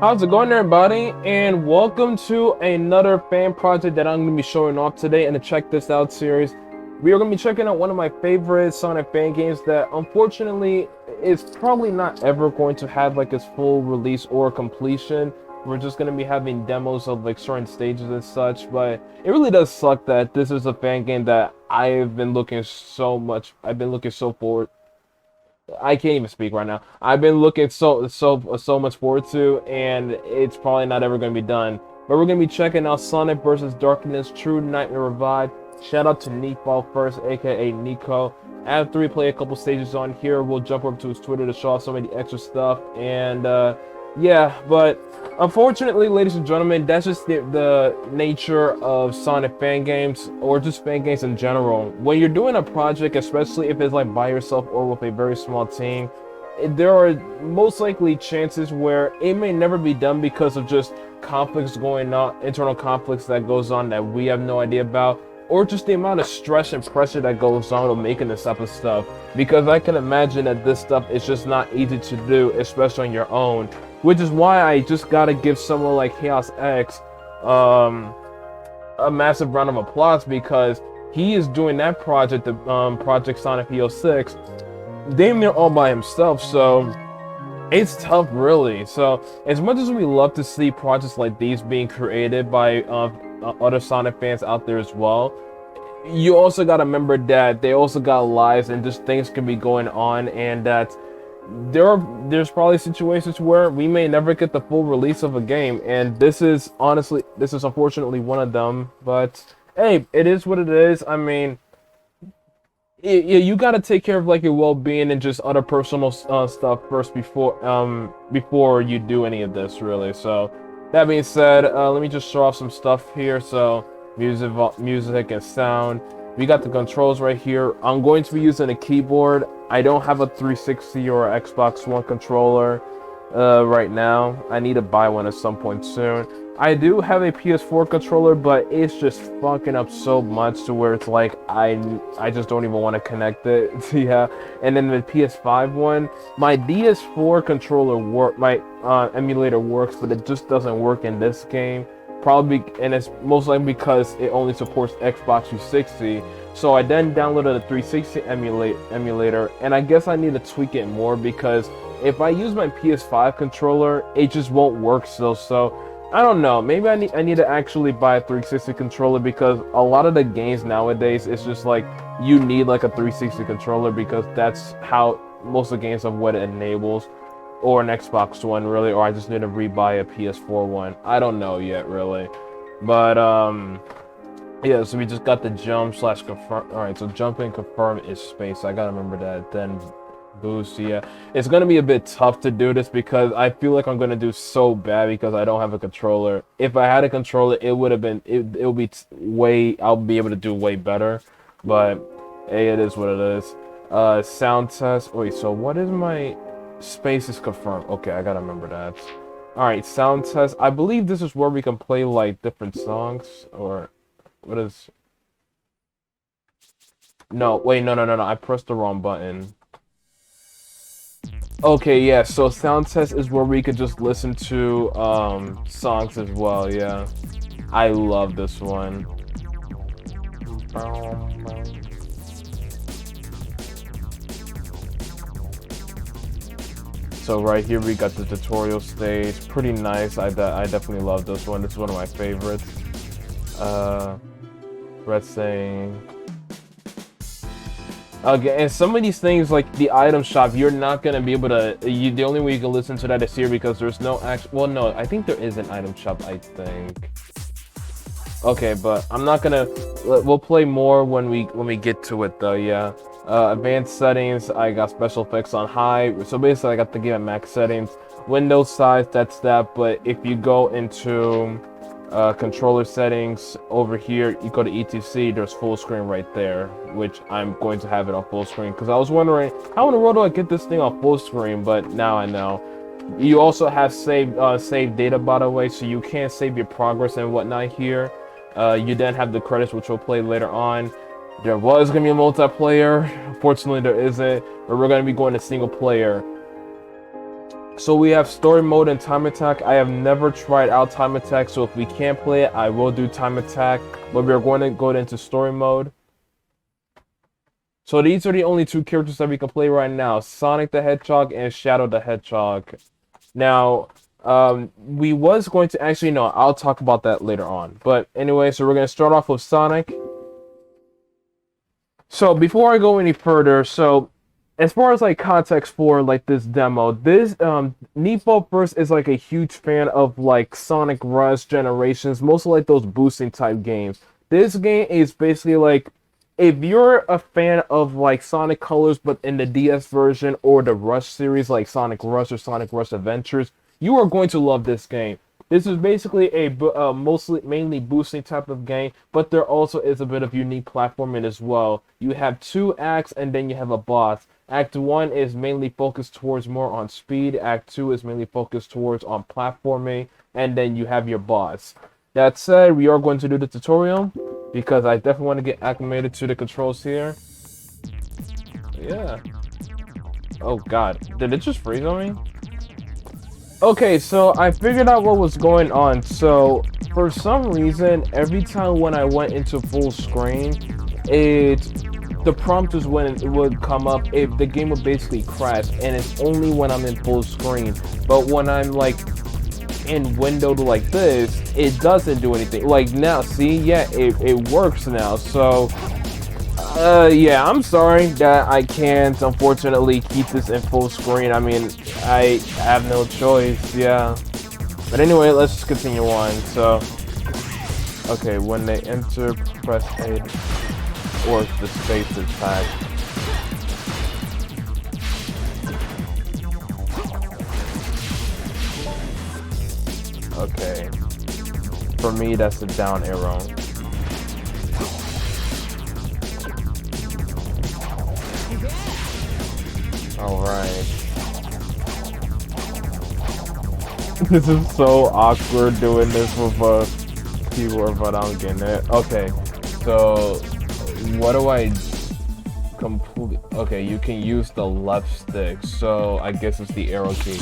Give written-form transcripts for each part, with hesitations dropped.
How's it going, everybody? And welcome to another fan project that I'm going to be showing off today in the Check This Out series. We are going to be checking out one of my favorite Sonic fan games that unfortunately is probably not ever going to have like its full release or completion. We're just going to be having demos of like certain stages and such, but it really does suck that this is a fan game that I've been looking so forward. I can't even speak right now. I've been looking so much forward to, and it's probably not ever going to be done. But we're going to be checking out Sonic vs. Darkness True Nightmare Revived. Shout out to Neatball first, aka Nico. After we play a couple stages on here, we'll jump over to his Twitter to show off some of the extra stuff. And yeah, but unfortunately, ladies and gentlemen, that's just the nature of Sonic fan games, or just fan games in general. When you're doing a project, especially if it's like by yourself or with a very small team, there are most likely chances where it may never be done because of just conflicts going on, internal conflicts that goes on that we have no idea about, or just the amount of stress and pressure that goes on with making this type of stuff. Because I can imagine that this stuff is just not easy to do, especially on your own. Which is why I just gotta give someone like Chaos X a massive round of applause, because he is doing that project, the Project Sonic P06, damn near all by himself. So it's tough, really. So as much as we love to see projects like these being created by other Sonic fans out there as well, you also gotta remember that they also got lives and just things can be going on, and that there's probably situations where we may never get the full release of a game, and this is unfortunately one of them. But hey, it is what it is. I mean, you got to take care of like your well-being and just other personal stuff first before you do any of this, really. So that being said, let me just show off some stuff here. So music and sound. We got the controls right here. I'm going to be using a keyboard. I don't have a 360 or Xbox One controller right now. I need to buy one at some point soon. I do have a PS4 controller, but it's just fucking up so much to where it's like I just don't even want to connect it. Yeah. And then the PS5 one, my DS4 controller my emulator works, but it just doesn't work in this game. Probably, and it's most likely because it only supports Xbox 360. So I then downloaded a 360 emulator, and I guess I need to tweak it more, because if I use my PS5 controller, it just won't work still. So I don't know. Maybe I need to actually buy a 360 controller, because a lot of the games nowadays, it's just like you need like a 360 controller, because that's how most of the games of what it enables. Or an Xbox One, really, or I just need to rebuy a PS4 one. I don't know yet, really. But yeah, so we just got the jump/confirm. Alright, so jump and confirm is space. I gotta remember that. Then boost, yeah. It's gonna be a bit tough to do this, because I feel like I'm gonna do so bad because I don't have a controller. If I had a controller, it would have been, it'll be I'll be able to do way better. But hey, it is what it is. Sound test. Wait, so what is my... Space is confirmed. Okay, I gotta remember that. Alright, sound test. I believe this is where we can play like different songs, or what is... No, wait, no. I pressed the wrong button. Okay, yeah, so sound test is where we could just listen to songs as well, yeah. I love this one. So right here we got the tutorial stage. Pretty nice. I definitely love this one. This is one of my favorites. Red saying. Okay, and some of these things like the item shop, you're not gonna be able to. The only way you can listen to that is here, because there's no actual. Well, no, I think there is an item shop. I think. Okay, but I'm not gonna. We'll play more when we get to it, though. Yeah. Advanced settings, I got special effects on high, so basically I got the game at max settings. Window size, that's that, but if you go into controller settings over here, you go to etc, there's full screen right there, which I'm going to have it on full screen, because I was wondering how in the world do I get this thing on full screen, but now I know. You also have save data, by the way, so you can't save your progress and whatnot here. You then have the credits, which we'll play later on. There was going to be a multiplayer. Unfortunately, there isn't. But we're going to be going to single player. So we have story mode and time attack. I have never tried out time attack, so if we can't play it, I will do time attack. But we are going to go into story mode. So these are the only two characters that we can play right now: Sonic the Hedgehog and Shadow the Hedgehog. Now, we was going to actually, no, I'll talk about that later on. But anyway, so we're going to start off with Sonic. So before I go any further, so as far as like context for like this demo, this Nepo first is like a huge fan of like Sonic Rush Generations, mostly like those boosting type games. This game is basically like, if you're a fan of like Sonic Colors but in the DS version or the Rush series like Sonic Rush or Sonic Rush Adventures, you are going to love this game. This is basically a mainly boosting type of game, but there also is a bit of unique platforming as well. You have 2 acts and then you have a boss. Act 1 is mainly focused towards more on speed. Act 2 is mainly focused towards on platforming, and then you have your boss. That said, we are going to do the tutorial because I definitely want to get acclimated to the controls here. Yeah. Oh god, did it just freeze on me? Okay, so I figured out what was going on. So for some reason, every time when I went into full screen, the prompt is when it would come up if the game would basically crash, and it's only when I'm in full screen. But when I'm like in windowed like this, it doesn't do anything. Like now, see, yeah, it works now. So yeah, I'm sorry that I can't unfortunately keep this in full screen. I mean, I have no choice, yeah. But anyway, let's just continue on. So, okay, when they enter, press A or the space attack. Okay. For me, that's the down arrow. Alright. This is so awkward doing this with a keyboard, but I'm getting it. Okay, so what do I complete? Okay, you can use the left stick, so I guess it's the arrow key.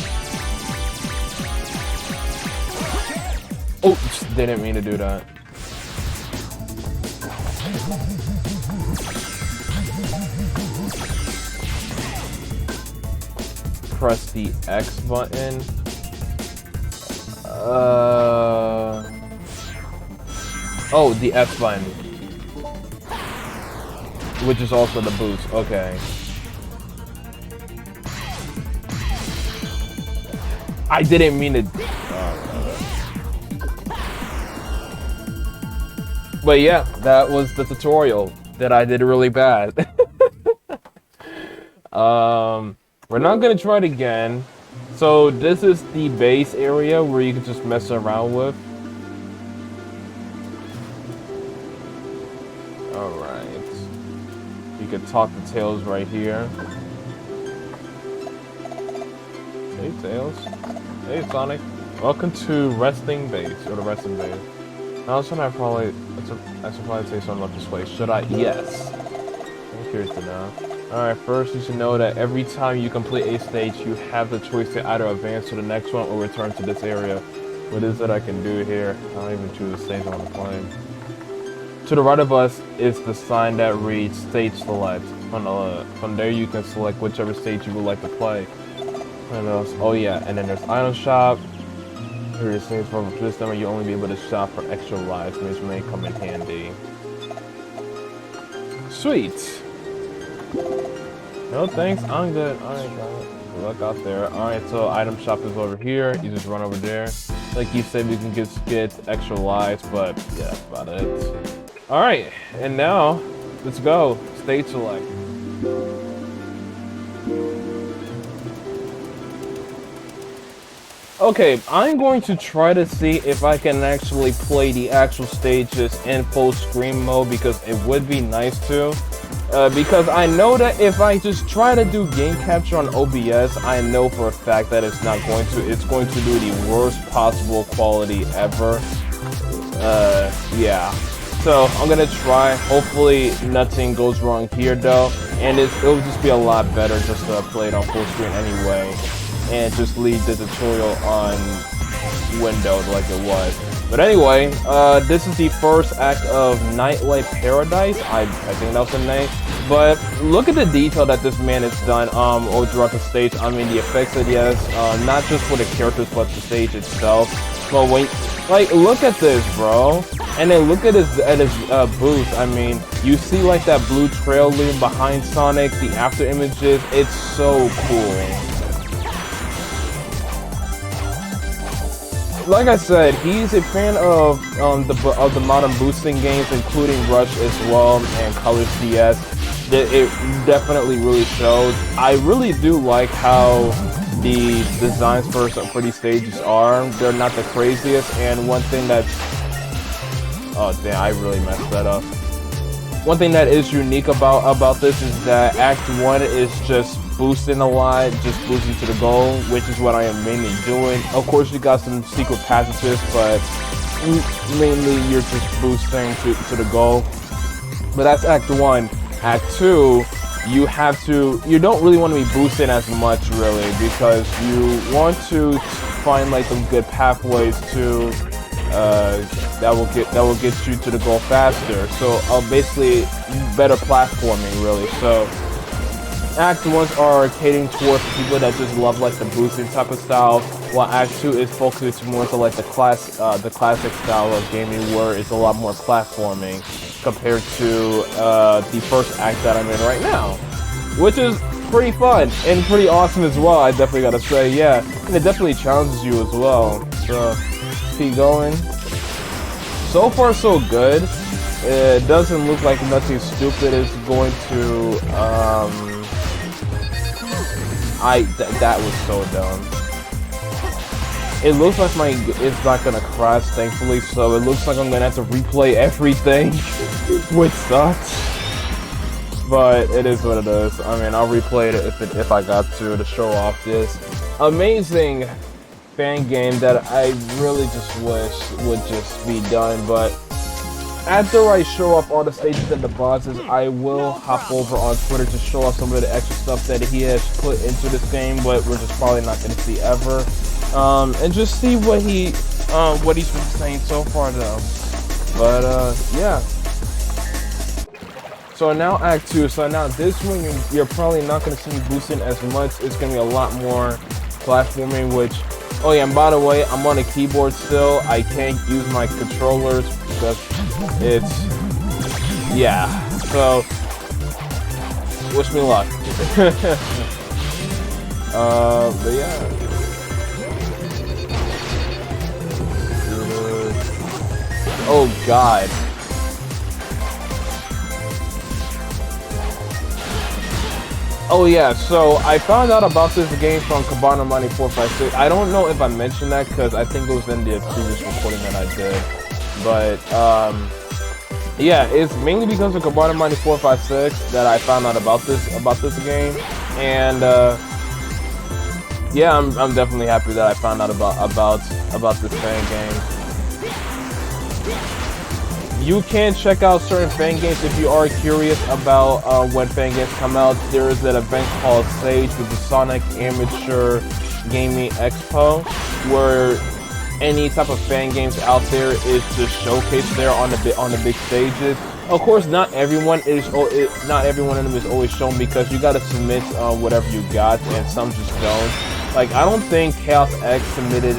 Oh, didn't mean to do that. Press the X button. Oh, the F button, which is also the boost. Okay. I didn't mean to. But yeah, that was the tutorial that I did really bad. We're not gonna try it again. So this is the base area where you can just mess around with. Alright. You can talk to Tails right here. Hey Tails. Hey Sonic. Welcome to Resting Base, or the Resting Base. Now should I probably, I should probably say something about this way. Should I? Yes. I'm curious to know. Alright, first you should know that every time you complete a stage, you have the choice to either advance to the next one or return to this area. What is it I can do here? I don't even choose the stage I want to play. To the right of us is the sign that reads Stage Select. From there you can select whichever stage you would like to play. What else? Oh yeah, and then there's Item Shop. Here it says for this time you'll only be able to shop for extra lives, which may come in handy. Sweet! No thanks, I'm good. Alright, got it. Good luck out there. Alright, so item shop is over here. You just run over there. Like you said, we can just get extra lives, but yeah, that's about it. Alright, and now, let's go. Stage select. Okay, I'm going to try to see if I can actually play the actual stages in full screen mode, because it would be nice to. Because I know that if I just try to do game capture on OBS, I know for a fact that it's not going to. It's going to do the worst possible quality ever. Yeah. So I'm gonna try. Hopefully nothing goes wrong here though, and it'll just be a lot better just to play it on full screen anyway. and just leave the tutorial on windowed like it was. But anyway, this is the first act of Nightlite Paradise. I think that was the name. But look at the detail that this man has done all throughout the stage. I mean, the effects that he has, not just for the characters, but the stage itself. But when, like, look at this, bro. And then look at his booth. I mean, you see like that blue trail leading behind Sonic, the after images. It's so cool. Like I said, he's a fan of the modern boosting games, including Rush as well and Colors DS. It definitely really shows. I really do like how the designs for these stages are. They're not the craziest, and one thing that's... Oh damn, I really messed that up. One thing that is unique about this is that Act 1 is just boosting a lot, just boosting to the goal, which is what I am mainly doing. Of course, you got some secret passages, but mainly you're just boosting to the goal. But that's Act 1. Act 2, you don't really want to be boosting as much, really, because you want to find like some good pathways to that will get you to the goal faster. So basically better platforming, really. So Act 1s are catering towards people that just love like the boosting type of style, while Act 2 is focused more to like the classic style of gaming, where it's a lot more platforming compared to the first act that I'm in right now, which is pretty fun and pretty awesome as well. I definitely gotta say, yeah, and it definitely challenges you as well. So keep going. So far, so good. It doesn't look like nothing stupid is going to. That was so dumb. It looks like it's not gonna crash, thankfully, so it looks like I'm gonna have to replay everything, which sucks. But it is what it is. I mean, I'll replay it if I got to show off this amazing fan game that I really just wish would just be done. But after I show off all the stages and the bosses, I will hop over on Twitter to show off some of the extra stuff that he has put into this game, but we're just probably not going to see ever. And just see what he's been saying so far, though. But yeah. So now Act 2. So now this one, you're probably not going to see me boosting as much. It's going to be a lot more platforming, which... Oh yeah, and by the way, I'm on a keyboard still. I can't use my controllers because it's... Yeah, so... Wish me luck. But yeah. Oh god. Oh yeah, so I found out about this game from Cabana Money 456. I don't know if I mentioned that because I think it was in the previous recording that I did. But yeah, it's mainly because of Cabana Money 456 that I found out about this game. And yeah, I'm definitely happy that I found out about this fan game. You can check out certain fan games if you are curious about when fan games come out. There is an event called Sage with the Sonic Amateur Gaming Expo, where any type of fan games out there is just showcased there on the big stages. Of course, not everyone in them is always shown because you gotta submit whatever you got, and some just don't. Like I don't think Chaos X submitted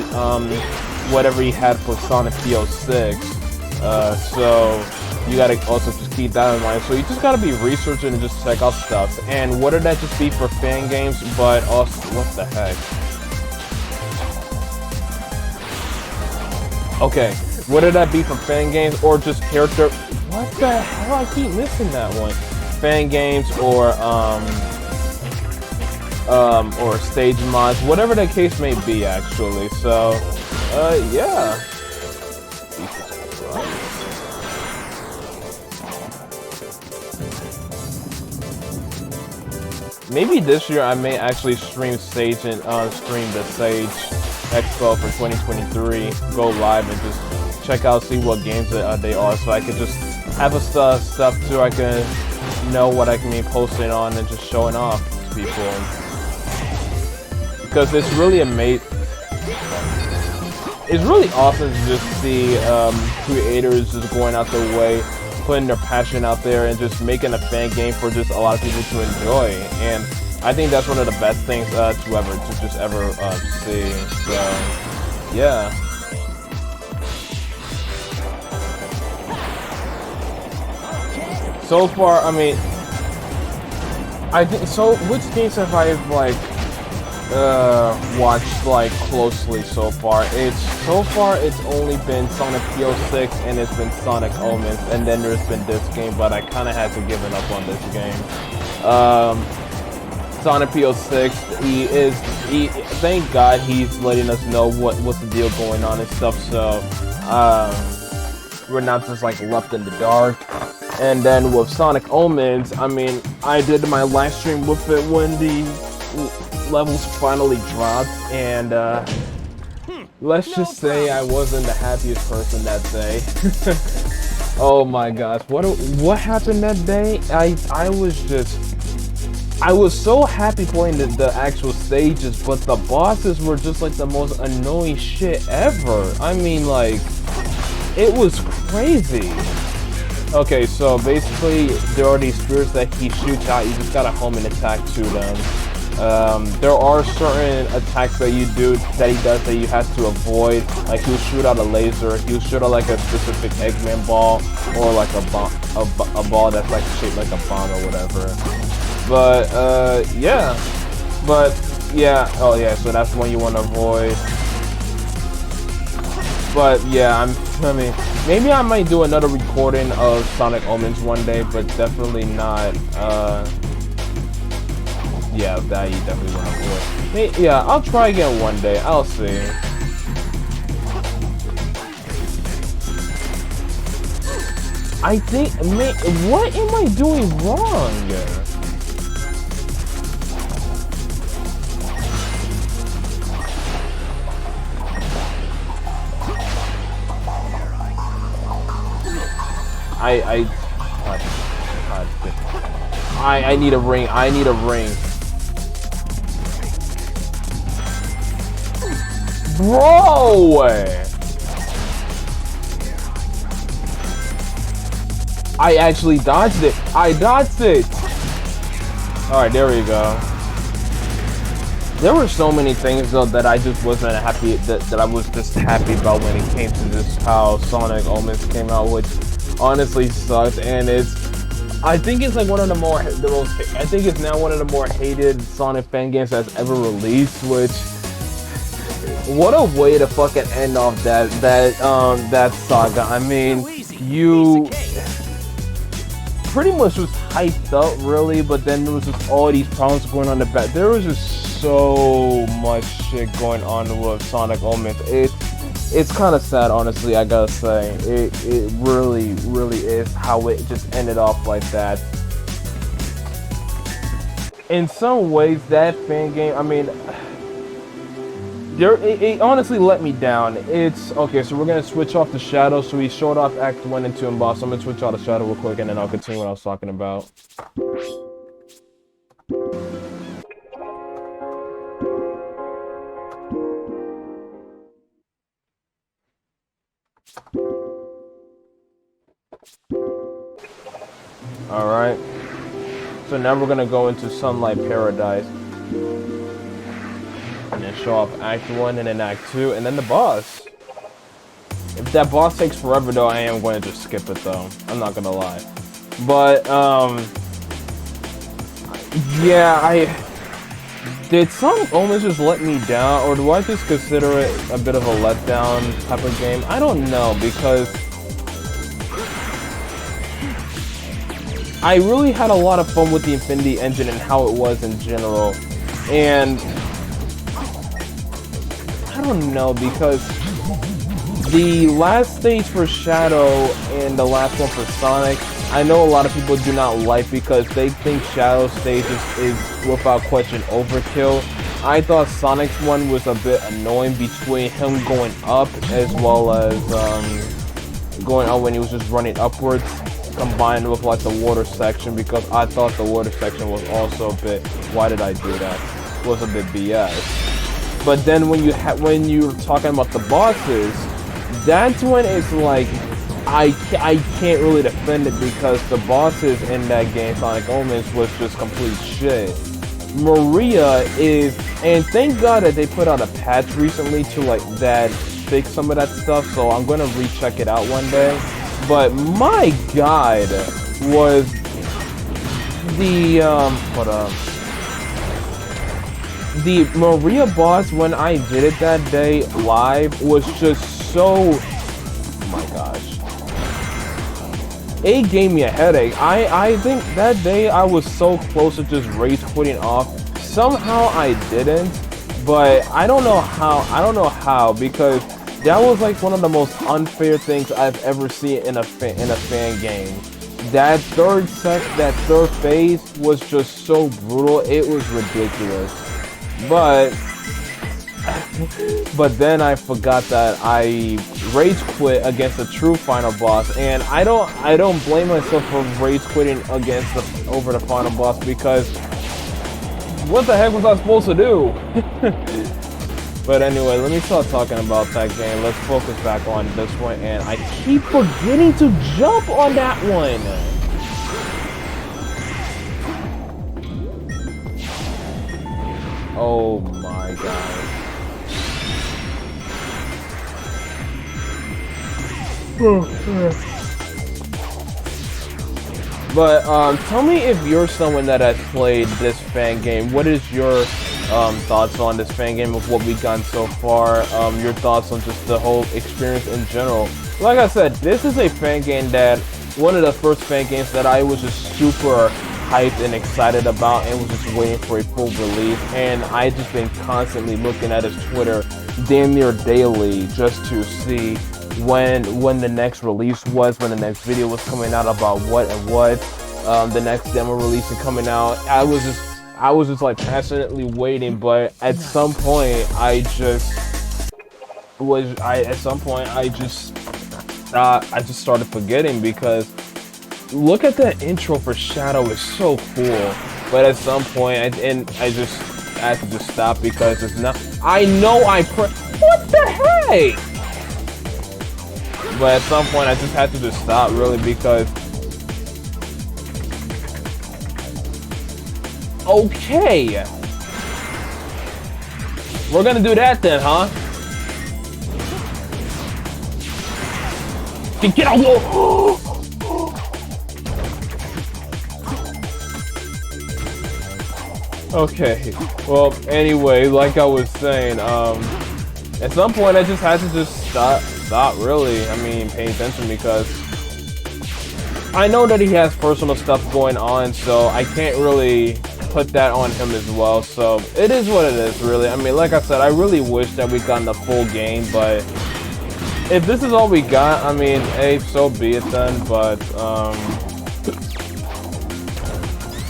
whatever he had for Sonic PO6. So you gotta also just keep that in mind. So you just gotta be researching and just check out stuff. And whether that just be for fan games, but also, what the heck? Okay, whether that be for fan games or just character, what the hell? I keep missing that one. Fan games or stage mods, whatever the case may be, actually. So, yeah. Maybe this year I may actually stream Sage and stream the Sage Expo for 2023. Go live and just check out, see what games they are, so I could just have a stuff too. I can know what I can be posting on and just showing off to people. because it's really amazing. It's really awesome to just see creators just going out their way, putting their passion out there, and just making a fan game for just a lot of people to enjoy. And I think that's one of the best things to ever see. So yeah. So far, I mean, I think so. Which games have I like watched like closely so far? It's only been Sonic PO6 and it's been Sonic Omens, and then there's been this game, but I kind of had to give it up on this game. Sonic PO6, thank God he's letting us know what's the deal going on and stuff, so we're not just like left in the dark. And then with Sonic Omens, I mean, I did my live stream with it when the levels finally dropped, and let's just say I wasn't the happiest person that day. Oh my gosh, what happened that day? I was so happy playing the actual stages, but the bosses were just like the most annoying shit ever. I mean, like, it was crazy. Okay, so basically, there are these spirits that he shoots out. You just gotta home and attack to them. There are certain attacks that he does that you have to avoid. Like, he'll shoot out a laser, he'll shoot out like a specific Eggman ball, or like a ball that's like shaped like a bomb or whatever. But yeah. Oh yeah, so that's one you want to avoid. But yeah, I mean, maybe I might do another recording of Sonic Omens one day, but definitely not, yeah, that you definitely want to avoid. Yeah, I'll try again one day, I'll see. I think, what am I doing wrong? I need a ring. I need a ring. Bro! I actually dodged it. I dodged it. Alright, there we go. There were so many things though that I just wasn't happy that I was just happy about when it came to just how Sonic Omens came out, which honestly sucked, and I think it's like one of the most I think it's now one of the more hated Sonic fan games that's ever released, which, what a way to fucking end off that saga. I mean, you pretty much was hyped up really, but then there was just all these problems going on in the back. There was just so much shit going on with Sonic Omens. It's kind of sad, honestly, I gotta say. It really, really is how it just ended off like that. In some ways, that fan game, I mean, it honestly let me down. It's, okay, so we're gonna switch off the Shadow. So we showed off Act 1 and 2 in boss. So I'm gonna switch off the Shadow real quick, and then I'll continue what I was talking about. Alright, so now we're gonna go into Sunlight Paradise and then show off Act 1 and then Act 2 and then the boss. If that boss takes forever though, I am going to just skip it though, I'm not gonna lie. But yeah, did Sonic Omens just let me down, or do I just consider it a bit of a letdown type of game? I don't know, because I really had a lot of fun with the Infinity Engine and how it was in general, and I don't know, because the last stage for Shadow and the last one for Sonic, I know a lot of people do not like because they think Shadow stage is without question overkill. I thought Sonic's one was a bit annoying between him going up as well as going out when he was just running upwards, combined with like the water section, because I thought the water section was also a bit, why did I do that? Was a bit BS. But then when you're talking about the bosses, that's when it's like I can't really defend it because the bosses in that game, Sonic Omens, was just complete shit. Maria is, and thank God that they put out a patch recently to like that fix some of that stuff, so I'm gonna recheck it out one day. But my God, was the the Maria boss when I did it that day live was just so, oh my gosh. It gave me a headache. I think that day I was so close to just rage quitting off. Somehow I didn't, but I don't know how because that was like one of the most unfair things I've ever seen in a fan game. That third phase was just so brutal. It was ridiculous. But then I forgot that I rage quit against the true final boss, and I don't blame myself for rage quitting over the final boss because what the heck was I supposed to do? But anyway, let me start talking about that game. Let's focus back on this one, and I keep forgetting to jump on that one. Oh my God. But tell me if you're someone that has played this fan game. What is your thoughts on this fan game of what we've gotten so far? Your thoughts on just the whole experience in general. Like I said, this is a fan game that one of the first fan games that I was just super hyped and excited about and was just waiting for a full release. And I just been constantly looking at his Twitter damn near daily just to see when the next release was, when the next video was coming out about what the next demo release is coming out. I was just like passionately waiting, but at some point I just started forgetting because look at that intro for Shadow, it's so cool. But at some point I just had to just stop because it's not. I know what the heck? But at some point I just had to just stop really because okay, we're gonna do that then, huh? Get out! Okay, well, anyway, like I was saying, at some point I just had to just stop really, I mean, paying attention because I know that he has personal stuff going on, so I can't really put that on him as well, so it is what it is, really. I mean, like I said, I really wish that we got the full game, but if this is all we got, I mean, hey, so be it then, but,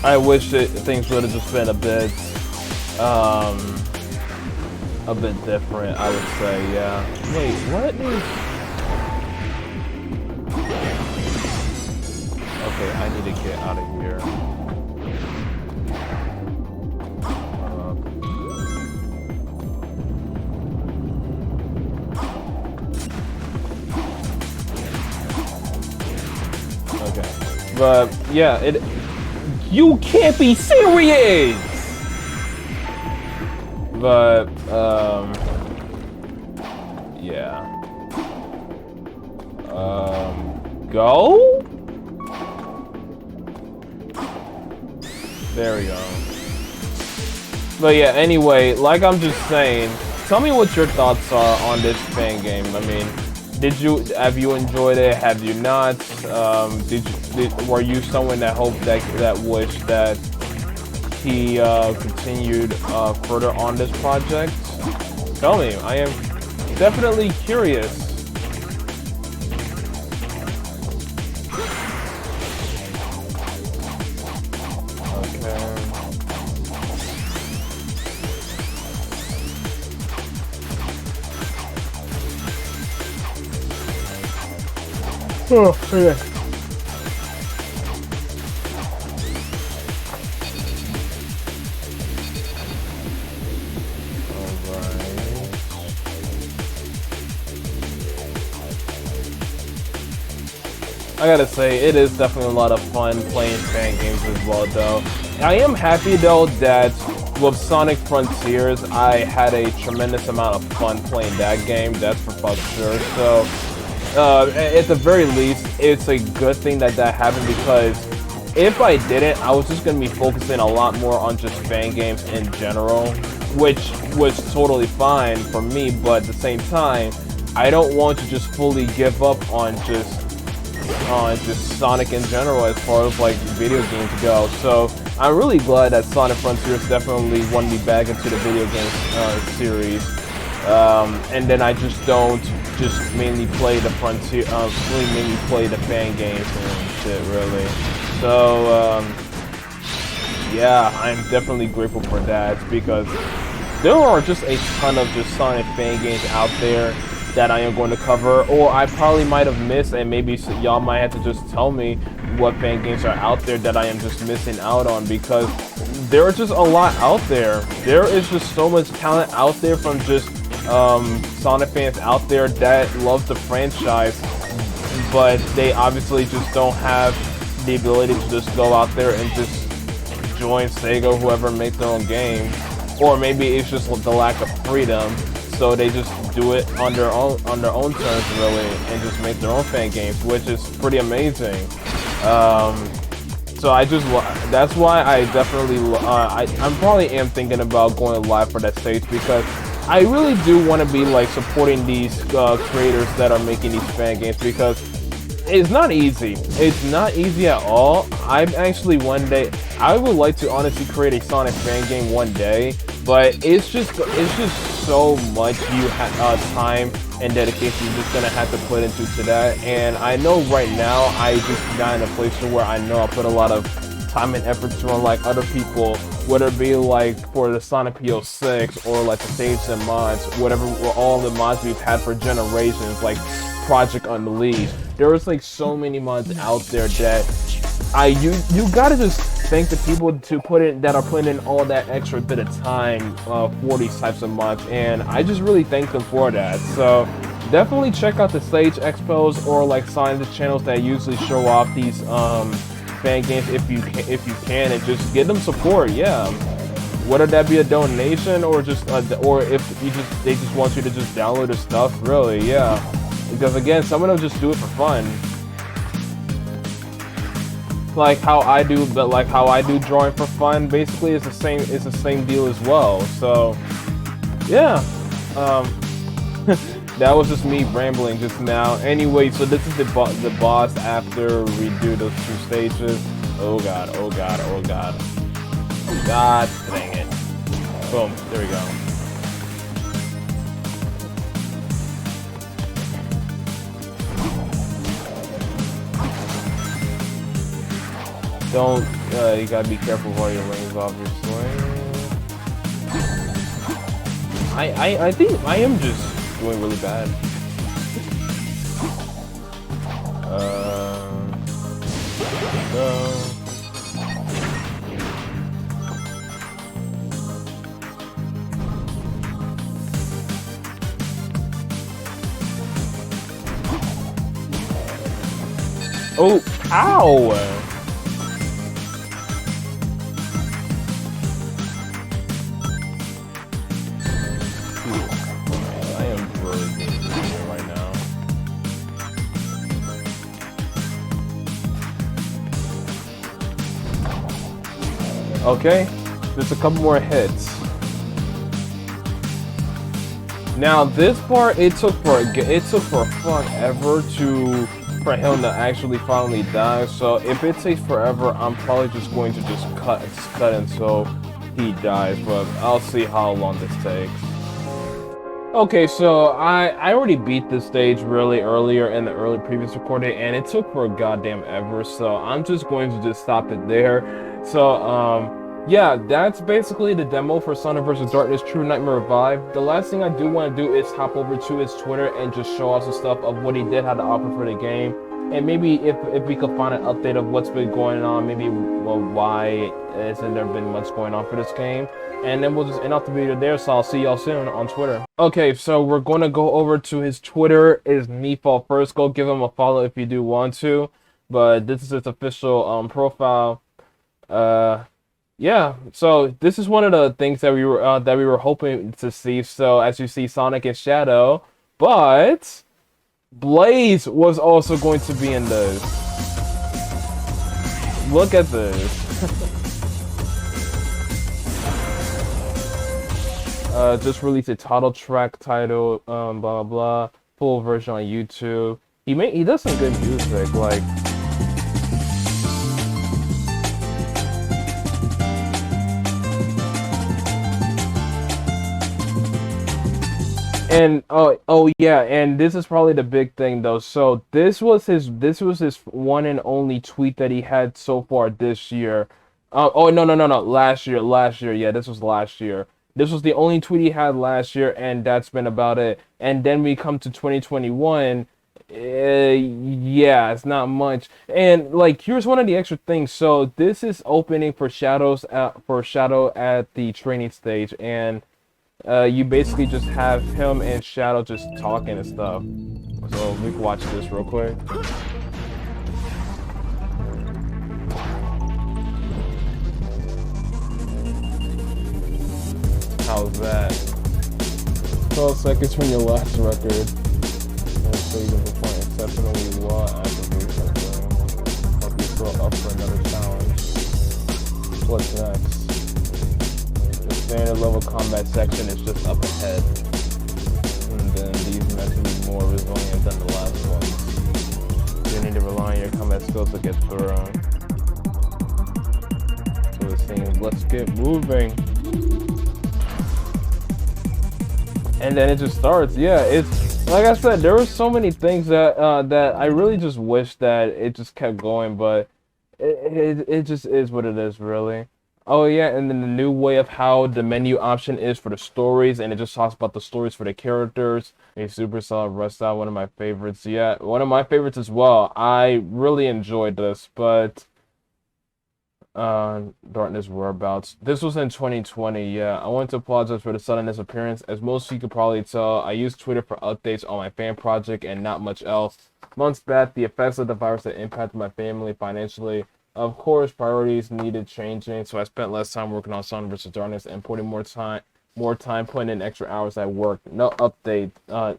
I wish that things would have just been a bit different, I would say, yeah. Wait, what is... Okay, I need to get out of here. Okay, but yeah, you can't be serious! But, yeah. Go? There we go. But yeah, anyway, like I'm just saying, tell me what your thoughts are on this fan game. I mean, have you enjoyed it? Have you not? Were you someone that hoped that wished that he continued further on this project? Tell me, I am definitely curious. Oh, yeah. Alright. I gotta say, it is definitely a lot of fun playing fan games as well, though. I am happy, though, that with Sonic Frontiers, I had a tremendous amount of fun playing that game. That's for fuck sure. So, at the very least, it's a good thing that that happened, because if I didn't, I was just gonna be focusing a lot more on just fan games in general, which was totally fine for me, but at the same time, I don't want to just fully give up on just Sonic in general as far as like video games go. So I'm really glad that Sonic Frontiers definitely won me back into the video game series. And then I just don't just mainly play the Frontier, really mainly play the fan games and shit, really. So yeah, I'm definitely grateful for that, because there are just a ton of just Sonic fan games out there that I am going to cover, or I probably might have missed, and maybe y'all might have to just tell me what fan games are out there that I am just missing out on, because there are just a lot out there. There is just so much talent out there from just Sonic fans out there that love the franchise, but they obviously just don't have the ability to just go out there and just join Sega, whoever, make their own game. Or maybe it's just the lack of freedom, so they just do it on their own terms, really, and just make their own fan games, which is pretty amazing. So that's why I definitely I'm probably am thinking about going live for that stage, because I really do want to be like supporting these creators that are making these fan games, because it's not easy. It's not easy at all. I'm actually one day, I would like to honestly create a Sonic fan game one day, but it's just so much time and dedication you're just gonna have to put into that. And I know right now I just got in a place where I know I put a lot of time and effort to like other people, whether it be like for the Sonic PO6 or like the stages and mods, whatever, all the mods we've had for generations, like Project Unleashed. There's like so many mods out there that you gotta just thank the people that are putting in all that extra bit of time for these types of mods, and I just really thank them for that. So definitely check out the Stage Expos, or like sign the channels that usually show off these fan games if you can, and just give them support. Yeah, whether that be a donation or just or if they just want you to just download the stuff, really. Yeah, because again, some of them just do it for fun, like how I do, but like how I do drawing for fun, basically it's the same deal as well. So yeah, that was just me rambling just now. Anyway, so this is the boss after we do those 2 stages. Oh god, oh god, oh god, god dang it. Boom, there we go. Don't, you gotta be careful while your range, obviously. I think I am just doing really bad. Go. Oh, ow! Okay, just a couple more hits. Now this part, it took forever for him to actually finally die. So if it takes forever, I'm probably just going to just cut until he dies. But I'll see how long this takes. Okay, so I already beat this stage really earlier in the previous recording, and it took for a goddamn ever. So I'm just going to just stop it there. So yeah, that's basically the demo for Sonic vs. Darkness True Nightmare Revive. The last thing I do want to do is hop over to his Twitter and just show off some stuff of what he did have to offer for the game. And maybe if we could find an update of what's been going on, maybe why hasn't there been much going on for this game. And then we'll just end off the video there, so I'll see y'all soon on Twitter. Okay, so we're going to go over to his Twitter. It's Meatball first. Go give him a follow if you do want to. but this is his official profile. Yeah, so this is one of the things that we were hoping to see. So as you see, Sonic and Shadow, but Blaze was also going to be in this. Look at this. Just released a title track title, blah blah blah, full version on YouTube. He does some good music, like. And oh yeah, and this is probably the big thing though. So this was his one and only tweet that he had so far this year. Oh no, last year, yeah, this was last year. This was the only tweet he had last year, and that's been about it. And then we come to 2021. Yeah, it's not much. And like, here's one of the extra things. So this is opening for Shadow at the training stage, and you basically just have him and Shadow just talking and stuff. So we can watch this real quick. How's that? 12 seconds from your last record. And so you can perform exceptionally well after doing something. Hope you feel up for another challenge. What's next? The standard level combat section is just up ahead. And then these meant to be more resilient than the last ones. You need to rely on your combat skills to get through. So it seems, let's get moving. And then it just starts. Yeah, it's like I said, there were so many things that that I really just wish that it just kept going, but it just is what it is, really. Oh yeah, and then the new way of how the menu option is for the stories, and it just talks about the stories for the characters. A super solid rest out, one of my favorites. Yeah, one of my favorites as well. I really enjoyed this, but Darkness Whereabouts. This was in 2020. Yeah, I want to apologize for the sudden disappearance. As most of you could probably tell, I use Twitter for updates on my fan project and not much else. Months back, the effects of the virus had impacted my family financially. Of course, priorities needed changing, so I spent less time working on Sonic vs. Darkness and putting more time putting in extra hours at work. No update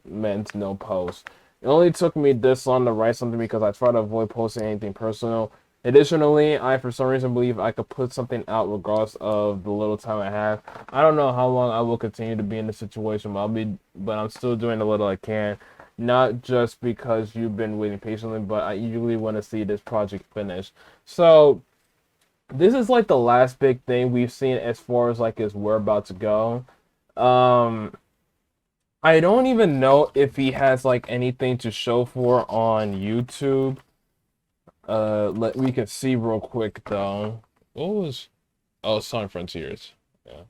meant no post. It only took me this long to write something because I try to avoid posting anything personal. Additionally, I for some reason believe I could put something out regardless of the little time I have. I don't know how long I will continue to be in this situation, but I'm still doing the little I can. Not just because you've been waiting patiently, but I eagerly want to see this project finished. So this is like the last big thing we've seen as far as like his whereabouts go. I don't even know if he has like anything to show for on YouTube. We can see real quick though. What was? Oh, Sonic Frontiers. Yeah.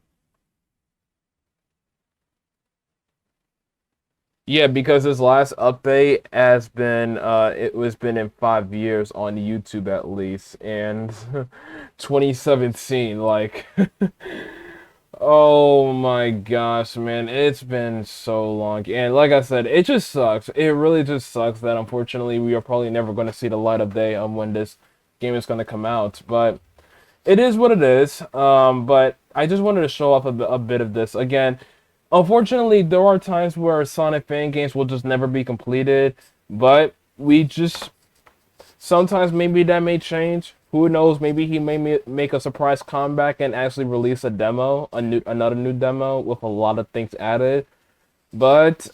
Yeah, because his last update has been it was been in 5 years on YouTube at least, and 2017, like oh my gosh, man, it's been so long. And like I said, it just sucks. It really just sucks that unfortunately we are probably never going to see the light of day when this game is going to come out. But it is what it is. But I just wanted to show off a bit of this. Again, unfortunately, there are times where Sonic fan games will just never be completed. But we just... sometimes maybe that may change. Who knows? Maybe he may make a surprise comeback and actually release a demo, another new demo with a lot of things added. But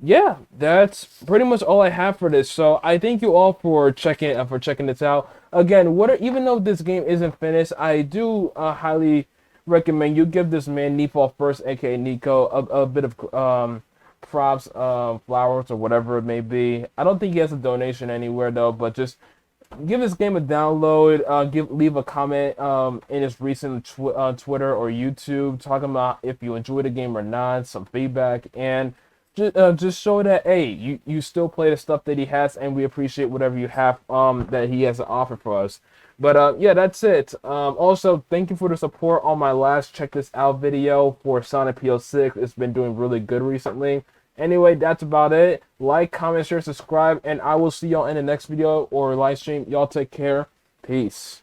yeah, that's pretty much all I have for this. So I thank you all for checking this out. Again, even though this game isn't finished, I do highly recommend you give this man Neefall First, aka Nico, a bit of props, flowers, or whatever it may be. I don't think he has a donation anywhere though, but just give this game a download. Leave a comment in his recent Twitter or YouTube talking about if you enjoyed the game or not, some feedback, and just show that hey, you still play the stuff that he has, and we appreciate whatever you have that he has to offer for us. But yeah, that's it. Also, thank you for the support on my last check this out video for Sonic PO6. It's been doing really good recently. Anyway, that's about it. Like, comment, share, subscribe, and I will see y'all in the next video or live stream. Y'all take care. Peace.